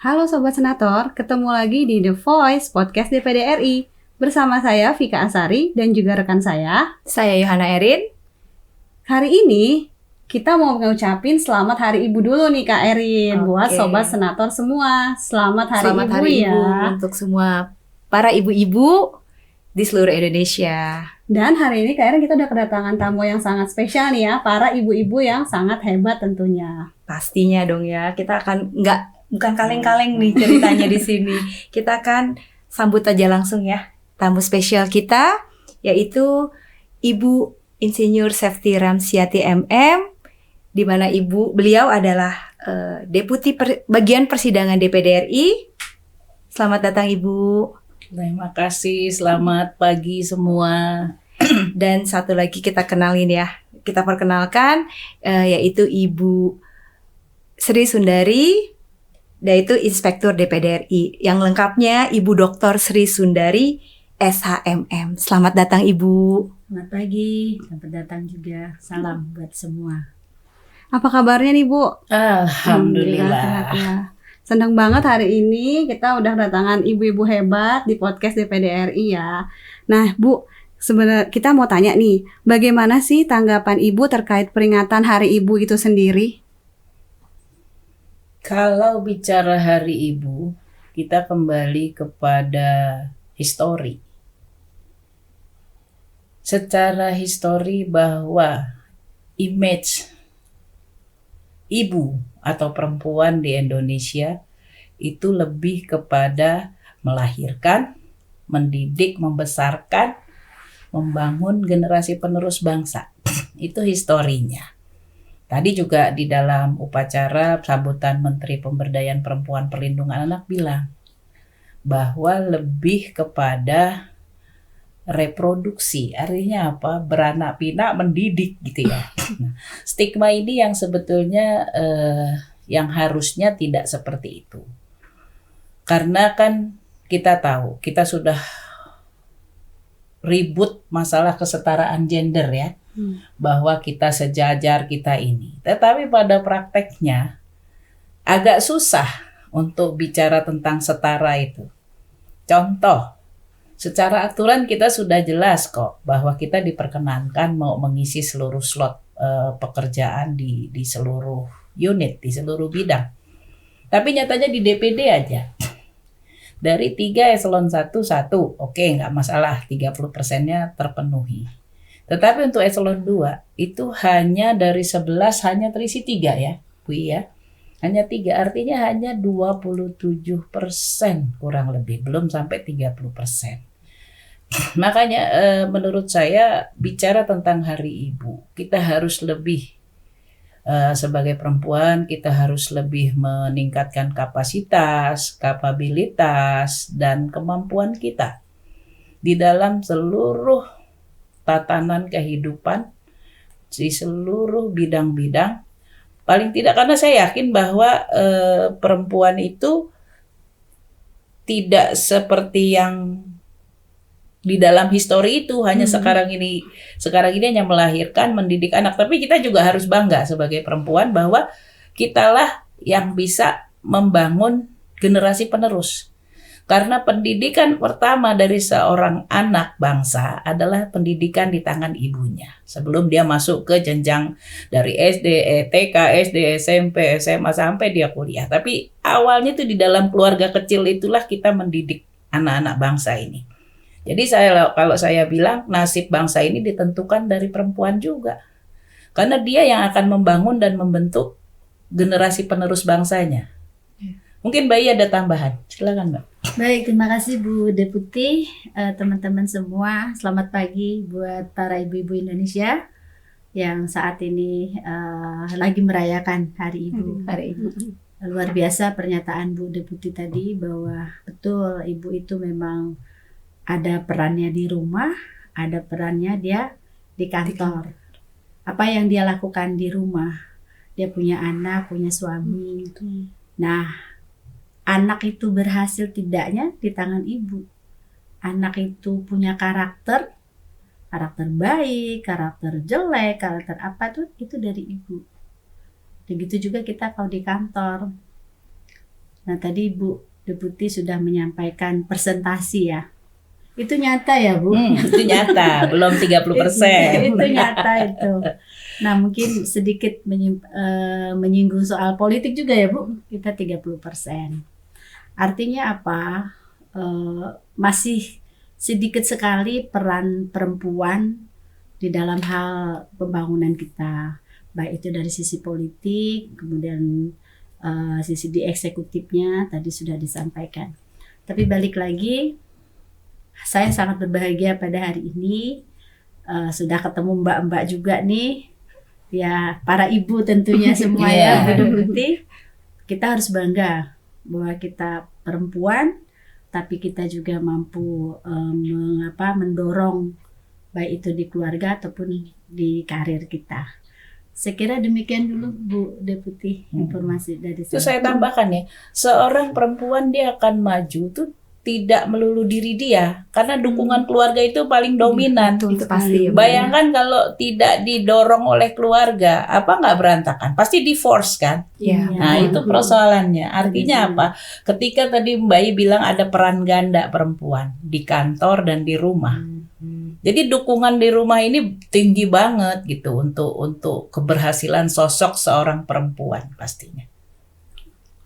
Halo Sobat Senator, ketemu lagi di The Voice Podcast DPD RI. Bersama saya Vika Asari dan juga rekan saya. Saya Yohana Erin. Hari ini kita mau ngucapin selamat Hari Ibu dulu nih Kak Erin. Buat Sobat Senator semua, selamat Hari Ibu ya. Untuk semua para ibu-ibu di seluruh Indonesia. Dan hari ini Kak Erin kita udah kedatangan tamu yang sangat spesial nih ya. Para ibu-ibu yang sangat hebat tentunya. Pastinya dong ya, kita akan bukan kaleng-kaleng nih ceritanya di sini. Kita akan sambut aja langsung ya tamu spesial kita, yaitu Ibu Insinyur Sefty Ramsiati MM, di mana beliau adalah Deputi Bagian Persidangan DPD RI. Selamat datang Ibu. Terima kasih, selamat pagi semua. Dan satu lagi kita perkenalkan yaitu Ibu Sri Sundari, yaitu Inspektur DPD RI. Yang lengkapnya Ibu Dr. Sri Sundari SHMM. Selamat datang Ibu. Selamat pagi, selamat datang juga. Salam buat semua. Apa kabarnya nih Bu? Alhamdulillah. Senang banget hari ini kita udah kedatangan ibu-ibu hebat di podcast DPD RI ya. Nah Bu, sebenarnya kita mau tanya nih, bagaimana sih tanggapan Ibu terkait peringatan Hari Ibu itu sendiri? Kalau bicara Hari Ibu, kita kembali kepada histori. Secara histori bahwa image ibu atau perempuan di Indonesia itu lebih kepada melahirkan, mendidik, membesarkan, membangun generasi penerus bangsa. Itu historinya. Tadi juga di dalam upacara sambutan Menteri Pemberdayaan Perempuan Perlindungan Anak bilang bahwa lebih kepada reproduksi, artinya apa? Beranak pinak mendidik gitu ya. Nah, stigma ini yang sebetulnya yang harusnya tidak seperti itu. Karena kan kita tahu, kita sudah ribut masalah kesetaraan gender ya. Bahwa kita sejajar, kita ini. Tetapi pada prakteknya agak susah untuk bicara tentang setara itu. Contoh, secara aturan kita sudah jelas kok bahwa kita diperkenankan mau mengisi seluruh slot pekerjaan di seluruh unit, di seluruh bidang. Tapi nyatanya di DPD aja. Dari 3 eselon 1, oke, nggak masalah, 30%-nya terpenuhi. Tetapi untuk eselon 2 itu hanya dari 11 hanya terisi 3 ya, Bu ya. Hanya 3, artinya hanya 27% kurang lebih, belum sampai 30%. Makanya menurut saya bicara tentang Hari Ibu, kita harus lebih sebagai perempuan, kita harus lebih meningkatkan kapasitas, kapabilitas, dan kemampuan kita di dalam seluruh tatanan kehidupan di seluruh bidang-bidang. Paling tidak karena saya yakin bahwa perempuan itu tidak seperti yang di dalam histori itu hanya sekarang ini hanya melahirkan, mendidik anak, tapi kita juga harus bangga sebagai perempuan bahwa kitalah yang bisa membangun generasi penerus. Karena pendidikan pertama dari seorang anak bangsa adalah pendidikan di tangan ibunya. Sebelum dia masuk ke jenjang dari SD, TK, SD, SMP, SMA sampai dia kuliah. Tapi awalnya itu di dalam keluarga kecil itulah kita mendidik anak-anak bangsa ini. Jadi kalau saya bilang nasib bangsa ini ditentukan dari perempuan juga. Karena dia yang akan membangun dan membentuk generasi penerus bangsanya. Mungkin Mbak I ada tambahan. Silakan Mbak. Baik, terima kasih Bu Deputi, teman-teman semua. Selamat pagi buat para ibu-ibu Indonesia yang saat ini lagi merayakan Hari Ibu. Luar biasa pernyataan Bu Deputi tadi bahwa betul ibu itu memang ada perannya di rumah, ada perannya dia di kantor. Apa yang dia lakukan di rumah? Dia punya anak, punya suami. Nah, anak itu berhasil tidaknya di tangan ibu. Anak itu punya karakter baik, karakter jelek, karakter apa itu dari ibu. Begitu juga kita kalau di kantor. Nah, tadi Bu Deputi sudah menyampaikan presentasi ya. Itu nyata ya, Bu? Itu nyata, belum 30%. Itu nyata itu. Nah, mungkin sedikit menyinggung soal politik juga ya, Bu. Kita 30%. Artinya apa? Masih sedikit sekali peran perempuan di dalam hal pembangunan kita. Baik itu dari sisi politik, kemudian sisi di eksekutifnya tadi sudah disampaikan. Tapi balik lagi, saya sangat berbahagia pada hari ini sudah ketemu mbak-mbak juga nih, ya para ibu tentunya semua ya, Bu Deputi. Kita harus bangga bahwa kita perempuan, tapi kita juga mampu mendorong baik itu di keluarga ataupun di karir kita. Saya kira demikian dulu Bu Deputi informasi dari Itu saya tambahkan ya, seorang perempuan dia akan maju tuh tidak melulu diri dia, karena dukungan keluarga itu paling dominan. Itu pasti ya, Bu. Bayangkan kalau tidak didorong oleh keluarga, apa nggak berantakan? Pasti di-force kan? Ya. Nah, itu persoalannya. Artinya apa? Ketika tadi Mbak I bilang ada peran ganda perempuan di kantor dan di rumah. Jadi dukungan di rumah ini tinggi banget gitu untuk keberhasilan sosok seorang perempuan pastinya.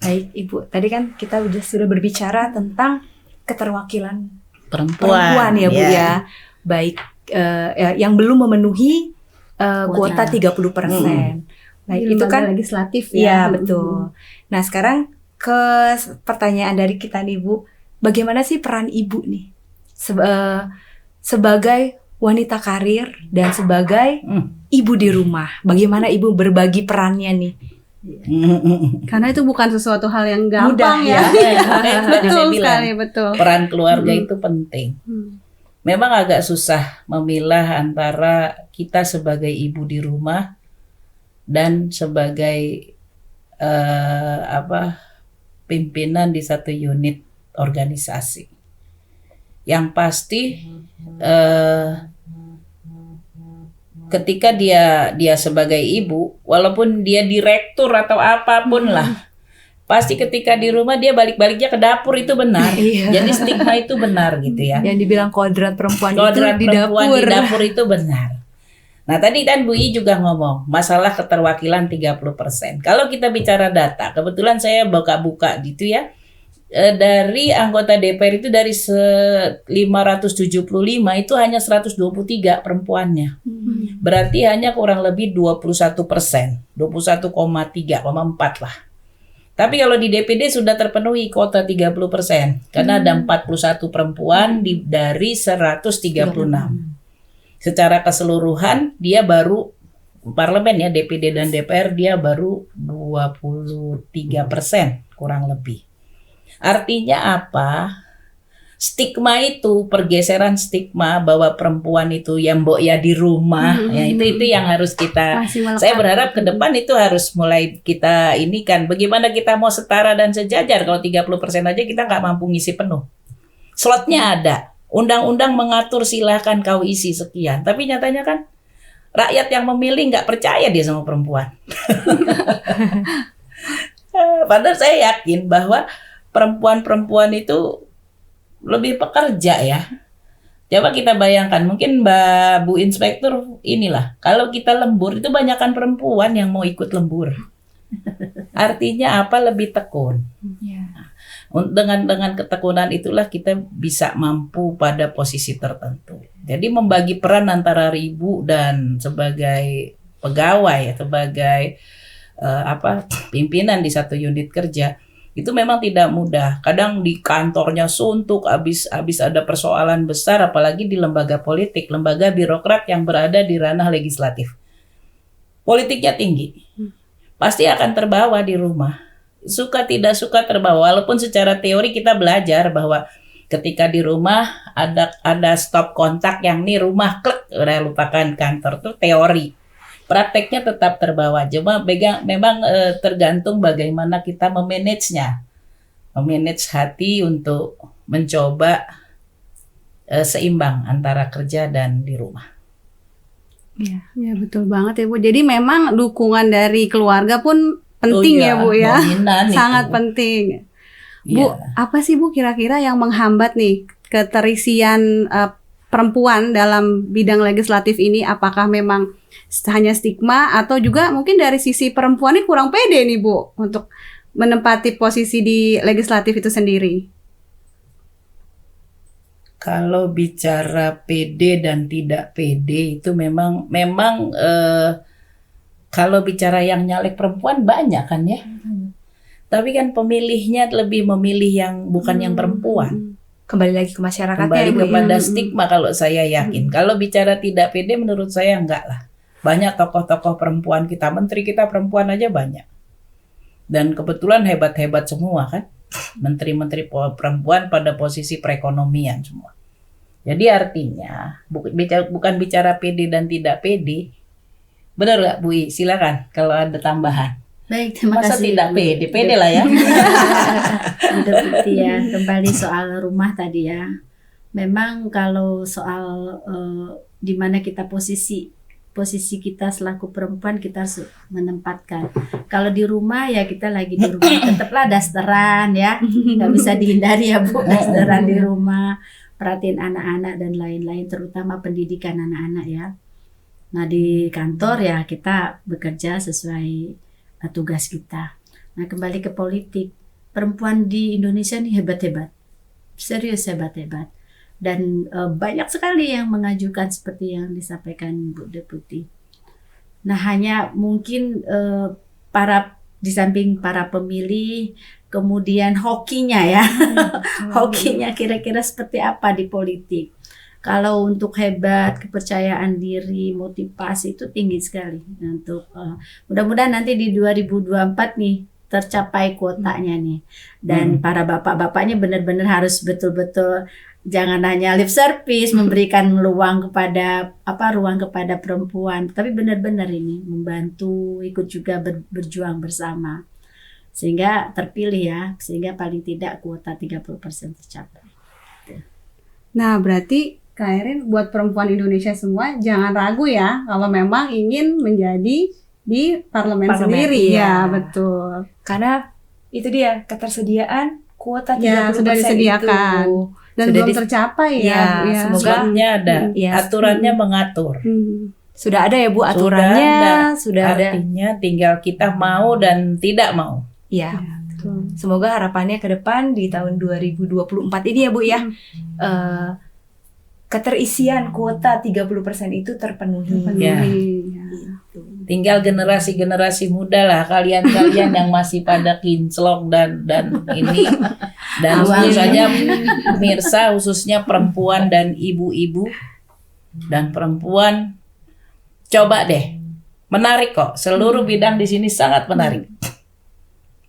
Baik, Ibu. Tadi kan kita sudah berbicara tentang keterwakilan Perempuan ya, Bu ya. Baik yang belum memenuhi kuota 30%. Baik, itu kan legislatif ya. Iya, betul. Nah, sekarang ke pertanyaan dari kita nih, Bu. Bagaimana sih peran Ibu nih? Sebagai wanita karir dan sebagai ibu di rumah. Bagaimana Ibu berbagi perannya nih? Karena itu bukan sesuatu hal yang Mudah, gampang ya. Tadi saya Betul bilang, sekali, betul. peran keluarga itu penting. Memang agak susah memilah antara kita sebagai ibu di rumah dan sebagai pimpinan di satu unit organisasi. Yang pasti ketika dia sebagai ibu, walaupun dia direktur atau apapun lah, pasti ketika di rumah dia balik-baliknya ke dapur, itu benar. Jadi stigma itu benar gitu ya. Yang dibilang kodrat perempuan Kodrat itu perempuan di dapur itu benar. Nah, tadi kan Bu I juga ngomong masalah keterwakilan 30%. Kalau kita bicara data, kebetulan saya buka-buka gitu ya. Dari anggota DPR itu dari 575 itu hanya 123 perempuannya. Berarti hanya kurang lebih 21%, 21,3,4 lah. Tapi kalau di DPD sudah terpenuhi kuota 30%, karena ada 41 perempuan dari 136. Secara keseluruhan dia baru parlemen ya, DPD dan DPR dia baru 23% kurang lebih. Artinya apa? Stigma itu, pergeseran stigma bahwa perempuan itu yang mbok ya di rumah, ya itu yang harus kita. Saya berharap ke depan itu harus mulai kita ini kan, bagaimana kita mau setara dan sejajar. Kalau 30% aja kita nggak mampu ngisi penuh. Slotnya ada, undang-undang mengatur silahkan kau isi sekian, tapi nyatanya kan rakyat yang memilih nggak percaya dia sama perempuan. Padahal saya yakin bahwa perempuan-perempuan itu lebih pekerja ya. Coba kita bayangkan, mungkin Mbak Bu Inspektur inilah, kalau kita lembur itu banyakkan perempuan yang mau ikut lembur. Artinya apa? Lebih tekun. Dengan ketekunan itulah kita bisa mampu pada posisi tertentu. Jadi membagi peran antara ibu dan sebagai pegawai, sebagai pimpinan di satu unit kerja, itu memang tidak mudah. Kadang di kantornya suntuk, habis ada persoalan besar, apalagi di lembaga politik, lembaga birokrat yang berada di ranah legislatif. Politiknya tinggi. Pasti akan terbawa di rumah. Suka tidak suka terbawa, walaupun secara teori kita belajar bahwa ketika di rumah ada stop kontak yang nih rumah klik, udah lupakan kantor, tuh teori. Prakteknya tetap terbawa. Cuma memang tergantung bagaimana kita memanage-nya. Memanage hati untuk mencoba seimbang antara kerja dan di rumah. Ya betul banget ya Bu. Jadi memang dukungan dari keluarga pun penting ya Bu ya. Dominan Sangat itu. penting. Bu, Iya. apa sih Bu kira-kira yang menghambat nih keterisian perempuan dalam bidang legislatif ini? Apakah memang hanya stigma atau juga mungkin dari sisi perempuan ini kurang pede nih Bu untuk menempati posisi di legislatif itu sendiri? Kalau bicara PD dan tidak PD itu memang kalau bicara yang nyalek perempuan banyak kan ya. Tapi kan pemilihnya lebih memilih yang bukan yang perempuan. Kembali lagi ke masyarakatnya Kembali Ibu ya. kepada stigma kalau saya yakin. Kalau bicara tidak PD menurut saya enggak lah. Banyak tokoh-tokoh perempuan kita, menteri kita perempuan aja banyak. Dan kebetulan hebat-hebat semua kan. Menteri-menteri perempuan pada posisi perekonomian semua. Jadi artinya bukan bicara PD dan tidak PD. Benar nggak Bu I? Silakan kalau ada tambahan. Baik, terima Masa kasih. tidak Bu. pede lah ya. Udah bukti ya. Kembali soal rumah tadi ya. Memang kalau soal di mana kita posisi kita selaku perempuan kita harus menempatkan. Kalau di rumah ya kita lagi di rumah, tetaplah dasteran ya, nggak bisa dihindari ya Bu, dasteran di rumah, perhatiin anak-anak dan lain-lain, terutama pendidikan anak-anak ya. Nah di kantor ya kita bekerja sesuai tugas kita. Nah kembali ke politik, perempuan di Indonesia nih hebat-hebat, serius hebat-hebat. Dan banyak sekali yang mengajukan seperti yang disampaikan Bu Deputi. Nah hanya mungkin di samping para pemilih, kemudian hokinya ya, hokinya kira-kira seperti apa di politik. Kalau untuk hebat, kepercayaan diri, motivasi itu tinggi sekali. Nah, untuk mudah-mudahan nanti di 2024 nih tercapai kuotanya nih. Dan para bapak-bapaknya benar-benar harus betul-betul jangan hanya lip service, memberikan ruang kepada perempuan, tapi benar-benar ini membantu, ikut juga berjuang bersama. Sehingga terpilih ya, sehingga paling tidak kuota 30% tercapai. Nah, berarti Kak Erin buat perempuan Indonesia semua jangan ragu ya kalau memang ingin menjadi di parlemen sendiri. Iya. Ya, betul. Karena itu dia ketersediaan kuota 30% Ya, sudah disediakan. itu. Dan Sudah belum tercapai ya, Ya, Bu, ya. semoga Slotnya ada, Iya. aturannya mengatur. Sudah ada ya Bu aturannya, sudah ada. Artinya tinggal kita mau dan tidak mau. Ya. Betul. Semoga harapannya ke depan di tahun 2024 ini ya Bu ya. Keterisian kuota 30% itu terpenuhi. Ya. Iya. Tinggal generasi-generasi muda lah, kalian-kalian yang masih pada kinclong dan ini, dan tentu saja pemirsa khususnya perempuan dan ibu-ibu dan perempuan, coba deh, menarik kok, seluruh bidang di sini sangat menarik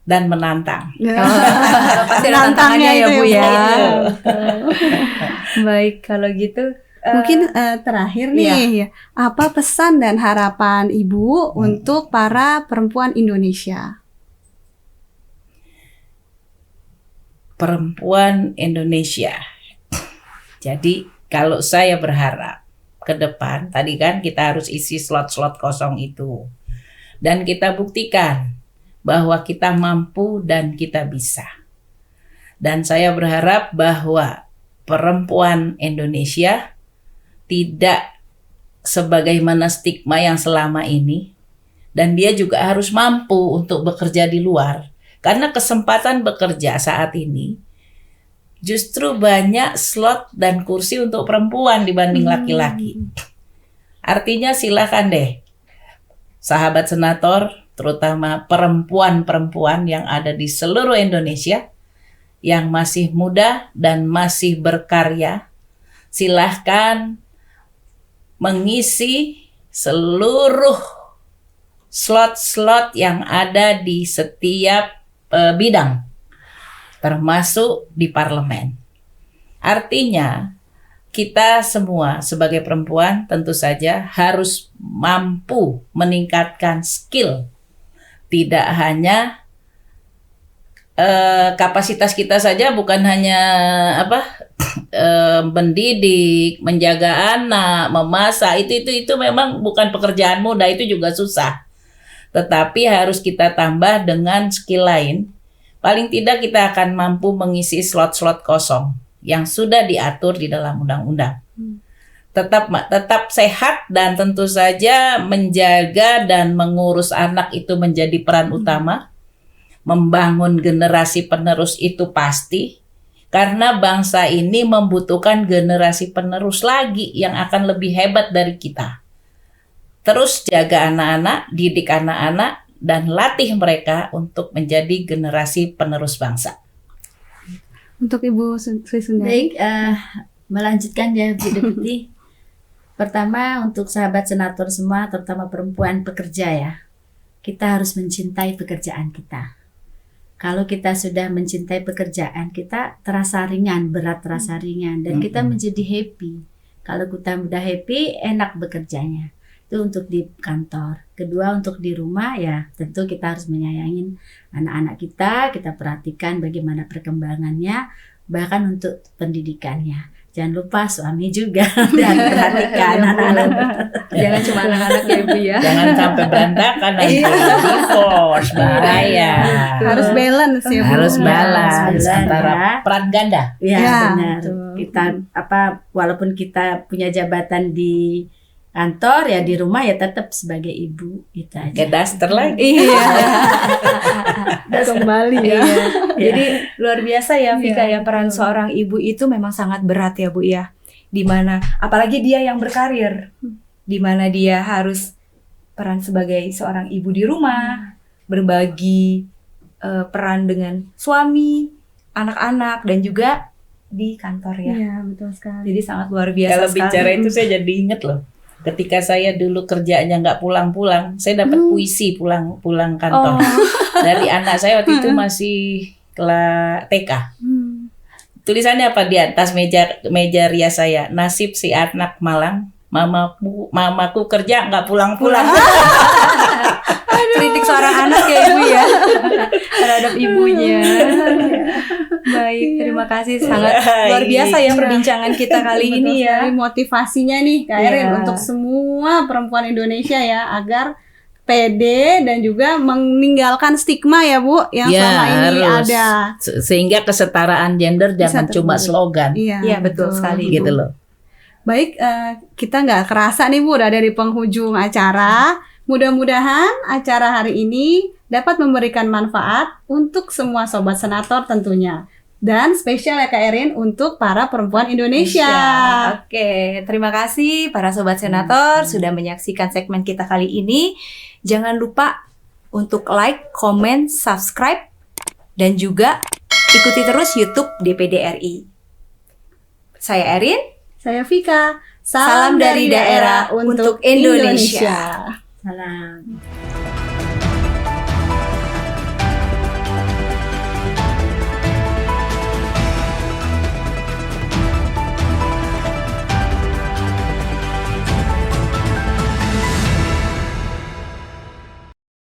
dan menantang. Pasti ada tantangannya ya Bu ya. Betul. Baik, kalau gitu Mungkin terakhir nih, ya, apa pesan dan harapan Ibu untuk para perempuan Indonesia? Perempuan Indonesia. Jadi kalau saya berharap ke depan, tadi kan kita harus isi slot-slot kosong itu. Dan kita buktikan bahwa kita mampu dan kita bisa. Dan saya berharap bahwa perempuan Indonesia tidak sebagaimana stigma yang selama ini, dan dia juga harus mampu untuk bekerja di luar, karena kesempatan bekerja saat ini justru banyak slot dan kursi untuk perempuan dibanding laki-laki. Artinya silakan deh sahabat senator, terutama perempuan-perempuan yang ada di seluruh Indonesia yang masih muda dan masih berkarya, silahkan mengisi seluruh slot-slot yang ada di setiap bidang, termasuk di parlemen. Artinya, kita semua sebagai perempuan tentu saja harus mampu meningkatkan skill. Tidak hanya kapasitas kita saja, bukan hanya mendidik, menjaga anak, memasak, itu memang bukan pekerjaan mudah, itu juga susah. Tetapi harus kita tambah dengan skill lain paling tidak kita akan mampu mengisi slot-slot kosong yang sudah diatur di dalam undang-undang. Tetap sehat dan tentu saja menjaga dan mengurus anak itu menjadi peran utama. Membangun generasi penerus itu pasti, karena bangsa ini membutuhkan generasi penerus lagi yang akan lebih hebat dari kita. Terus jaga anak-anak, didik anak-anak, dan latih mereka untuk menjadi generasi penerus bangsa. Untuk Ibu Sri Sundari. Baik, melanjutkan ya Bu Deputi. Pertama, untuk sahabat senator semua, terutama perempuan pekerja ya, kita harus mencintai pekerjaan kita. Kalau kita sudah mencintai pekerjaan kita, terasa ringan, berat terasa ringan, dan kita menjadi happy. Kalau kita udah happy, enak bekerjanya. Itu untuk di kantor. Kedua, untuk di rumah ya tentu kita harus menyayangin anak-anak kita perhatikan bagaimana perkembangannya, bahkan untuk pendidikannya. Jangan lupa suami juga dan perhatikan anak-anak. Jangan cuma anak-anak ya Bu ya. Jangan sampai berantakan nanti divorce, bahaya. Harus balance ya Bu. Harus balance balance antara ya. peran ganda. Ya, Ya, benar. betul. Kita walaupun kita punya jabatan di kantor ya, di rumah ya tetap sebagai ibu itu aja. Kayak daster lagi. Iya. Kembali ya. Iya. Jadi luar biasa ya Vika Iya, ya, peran seorang ibu itu memang sangat berat ya Bu ya. Dimana apalagi dia yang berkarir, dimana dia harus peran sebagai seorang ibu di rumah, berbagi peran dengan suami, anak-anak, dan juga di kantor ya. Iya, betul sekali. Jadi sangat luar biasa Kalau sekali. bicara itu saya jadi inget loh. Ketika saya dulu kerjanya nggak pulang-pulang, saya dapat puisi pulang kantor. Dari anak saya waktu itu masih kelas TK. Tulisannya apa di atas meja rias saya? Nasib si anak malang, mamaku kerja nggak pulang-pulang. Kritik seorang anak ya Ibu ya terhadap ibunya. Baik, terima kasih, sangat luar biasa ya perbincangan kita kali Betul ini ya. sekali. Motivasinya nih Kak Erin Iya. untuk semua perempuan Indonesia ya, agar pede dan juga meninggalkan stigma ya Bu yang Ya, selama ini harus. ada. Sehingga kesetaraan gender jangan Bisa cuma terwujud. slogan, Iya, betul sekali, Ibu. gitu loh. Baik, kita nggak kerasa nih Bu udah dari penghujung acara. Mudah-mudahan acara hari ini dapat memberikan manfaat untuk semua sobat senator tentunya. Dan spesial ya Kak Erin untuk para perempuan Indonesia. Oke, terima kasih para sobat senator sudah menyaksikan segmen kita kali ini. Jangan lupa untuk like, comment, subscribe, dan juga ikuti terus YouTube DPD RI. Saya Erin. Saya Vika. Salam dari daerah untuk Indonesia. Salam.